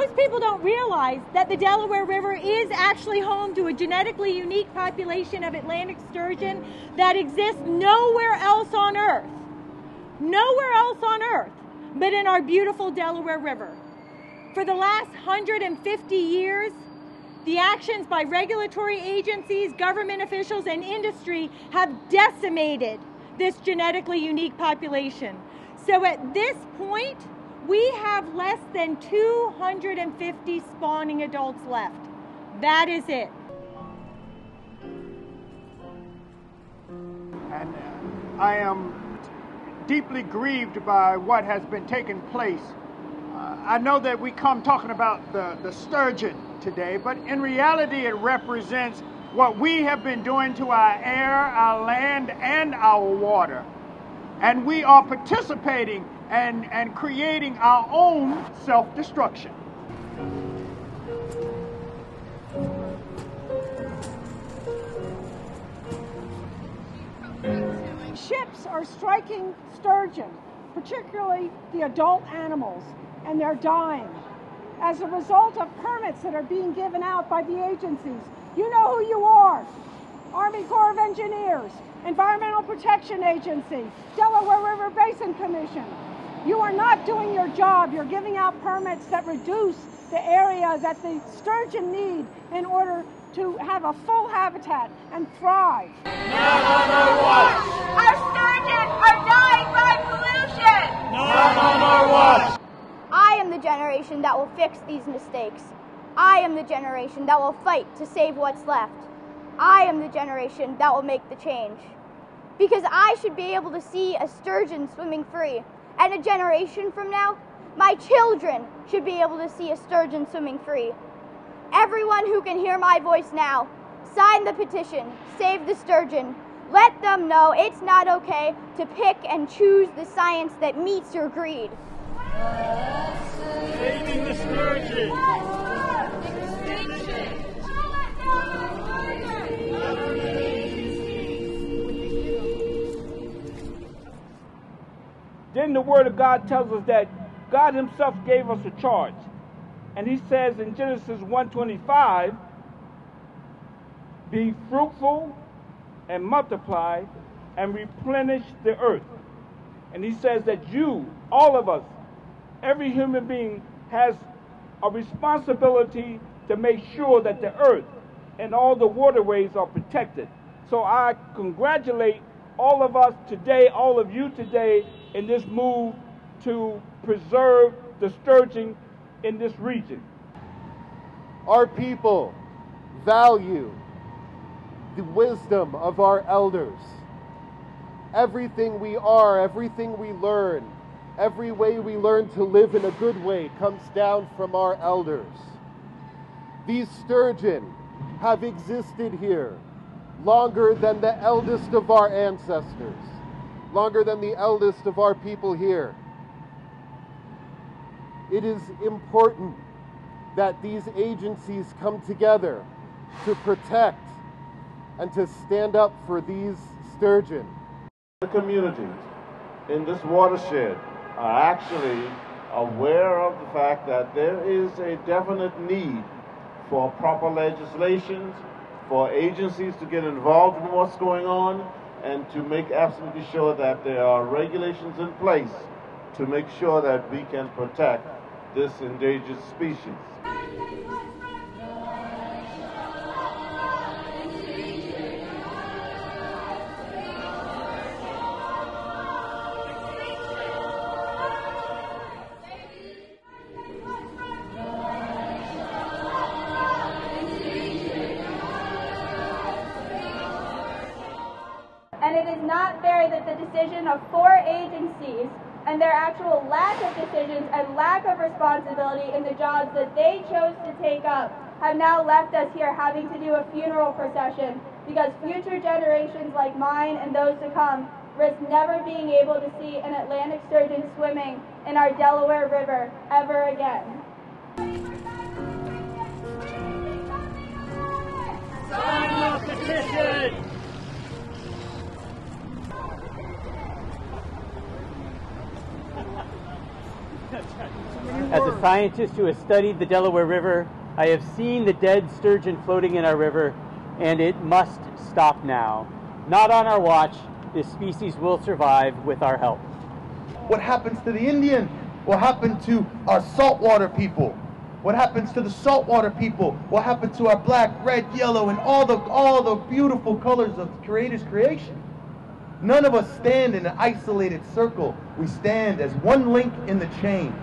Most people don't realize that the Delaware River is actually home to a genetically unique population of Atlantic sturgeon that exists nowhere else on Earth. Nowhere else on Earth but in our beautiful Delaware River. For the last 150 years, the actions by regulatory agencies, government officials, and industry have decimated this genetically unique population. So at this point, we have less than 250 spawning adults left. That is it. And I am deeply grieved by what has been taking place. I know that we come talking about the sturgeon today, but in reality it represents what we have been doing to our air, our land, and our water. And we are participating and creating our own self-destruction. Ships are striking sturgeon, particularly the adult animals, and they're dying as a result of permits that are being given out by the agencies. You know who you are. Army Corps of Engineers, Environmental Protection Agency, Delaware River Basin Commission. You are not doing your job. You're giving out permits that reduce the area that the sturgeon need in order to have a full habitat and thrive. Not on our watch! Our sturgeon are dying by pollution! Not on our watch! I am the generation that will fix these mistakes. I am the generation that will fight to save what's left. I am the generation that will make the change. Because I should be able to see a sturgeon swimming free. And a generation from now, my children should be able to see a sturgeon swimming free. Everyone who can hear my voice now, sign the petition, save the sturgeon. Let them know it's not okay to pick and choose the science that meets your greed. Saving the sturgeon! Then the Word of God tells us that God Himself gave us a charge. And He says in Genesis 1:25, be fruitful and multiply and replenish the earth. And He says that you, all of us, every human being has a responsibility to make sure that the earth and all the waterways are protected. So I congratulate all of us today, all of you today, in this move to preserve the sturgeon in this region. Our people value the wisdom of our elders. Everything we are, everything we learn, every way we learn to live in a good way comes down from our elders. These sturgeon have existed here longer than the eldest of our ancestors, longer than the eldest of our people here. It is important that these agencies come together to protect and to stand up for these sturgeon. The communities in this watershed are actually aware of the fact that there is a definite need for proper legislations, for agencies to get involved in what's going on, and to make absolutely sure that there are regulations in place to make sure that we can protect this endangered species. And it is not fair that the decision of 4 agencies and their actual lack of decisions and lack of responsibility in the jobs that they chose to take up have now left us here having to do a funeral procession because future generations like mine and those to come risk never being able to see an Atlantic sturgeon swimming in our Delaware River ever again. Sign the petition! At the scientist who has studied the Delaware River. I have seen the dead sturgeon floating in our river, and it must stop now. Not on our watch. This species will survive with our help. What happens to the Indian? What happened to our saltwater people? What happens to the saltwater people? What happened to our black, red, yellow, and all the beautiful colors of the Creator's creation? None of us stand in an isolated circle. We stand as one link in the chain.